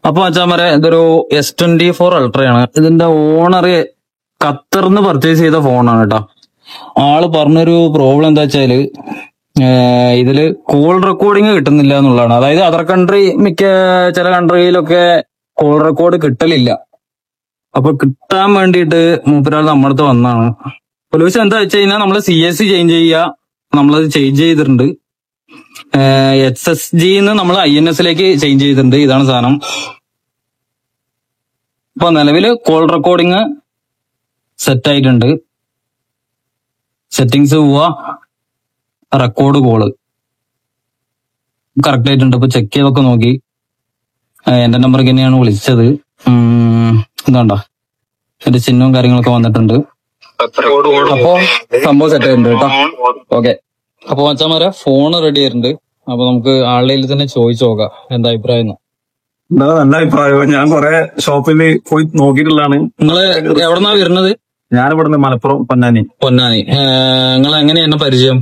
അപ്പൊ അച്ഛാമരെ ഇതൊരു S24 അൾട്രയാണ്. ഇതിന്റെ ഓണർ ഖത്തറിന്ന് പർച്ചേസ് ചെയ്ത ഫോണാണ് കേട്ടോ. ആള് പറഞ്ഞൊരു പ്രോബ്ലം എന്താ വെച്ചാല് ഇതില് കോൾ റെക്കോർഡിങ് കിട്ടുന്നില്ല എന്നുള്ളതാണ്. അതായത് അതർ കൺട്രി ചില കൺട്രിയിലൊക്കെ കോൾ റെക്കോർഡ് കിട്ടലില്ല. അപ്പൊ കിട്ടാൻ വേണ്ടിയിട്ട് മൂപ്പരാൾ നമ്മുടെ അടുത്ത് വന്നാണ്. സൊല്യൂഷൻ എന്താ വെച്ച് കഴിഞ്ഞാൽ നമ്മള് CSC ചേഞ്ച് ചെയ്യുക. നമ്മളത് ചേഞ്ച് ചെയ്തിട്ടുണ്ട്. SSGന്ന് നമ്മൾ INSലേക്ക് ചേഞ്ച് ചെയ്തിട്ടുണ്ട്. ഇതാണ് സാധനം. ഇപ്പൊ നിലവില് കോൾ റെക്കോർഡിങ് സെറ്റ് ആയിട്ടുണ്ട്. സെറ്റിങ്സ് പോവാ, റെക്കോർഡ് കോള് കറക്റ്റ് ആയിട്ടുണ്ട്. ഇപ്പൊ ചെക്ക് ചെയ്തൊക്കെ നോക്കി. എന്റെ നമ്പർക്ക് തന്നെയാണ് വിളിച്ചത്. എന്താണ്ടാ എന്റെ ചിഹ്നവും കാര്യങ്ങളൊക്കെ വന്നിട്ടുണ്ട്. അപ്പൊ സംഭവം സെറ്റ് ആയിട്ടുണ്ട് കേട്ടോ. ഓക്കെ, അപ്പൊ മച്ചാമാരെ ഫോണ് റെഡി ആയിട്ടുണ്ട്. അപ്പൊ നമുക്ക് ആളുടെ തന്നെ ചോദിച്ചു നോക്കാം എന്താ അഭിപ്രായം. നല്ല അഭിപ്രായം. ഞാൻ കുറെ ഷോപ്പിൽ പോയി നോക്കിയിട്ടുള്ളതാണ്. നിങ്ങള് എവിടെന്നാ വരുന്നത്? ഞാനിവിടുന്ന് മലപ്പുറം പൊന്നാനി. നിങ്ങൾ എങ്ങനെയാ എന്നെ പരിചയം?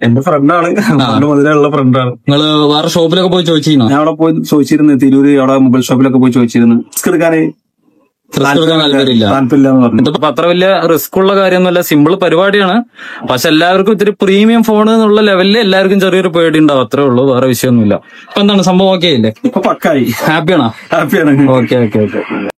എന്റെ ഫ്രണ്ടാണ്, പണ്ട് മുതലുള്ള ഫ്രണ്ടാണ്. നിങ്ങള് വേറെ ഷോപ്പിലൊക്കെ പോയി ചോദിച്ചിരുന്നോ? ഞാൻ അവിടെ പോയി ചോദിച്ചിരുന്നു, തിരൂര് അവിടെ മൊബൈൽ ഷോപ്പിലൊക്കെ പോയി ചോദിച്ചിരുന്നു. റിസ്ക് എടുക്കാൻ താല്പര്യമില്ല എന്ന് പറഞ്ഞു. ഇതിപ്പോ അത്ര വലിയ റിസ്ക് ഉള്ള കാര്യമൊന്നുമല്ല, സിമ്പിൾ പരിപാടിയാണ്. പക്ഷെ എല്ലാവർക്കും ഇത്തിരി പ്രീമിയം ഫോൺ എന്നുള്ള ലെവലിൽ എല്ലാവർക്കും ചെറിയൊരു പേടി ഉണ്ടാവും, അത്രേ ഉള്ളൂ, വേറെ വിഷയമൊന്നുമില്ല. ഇപ്പൊ എന്താണ് സംഭവം? ഓക്കെ അല്ലേ? ഇപ്പൊ പക്കായി. ഹാപ്പിയാണോ? ഹാപ്പിയാണ്. ഓക്കെ.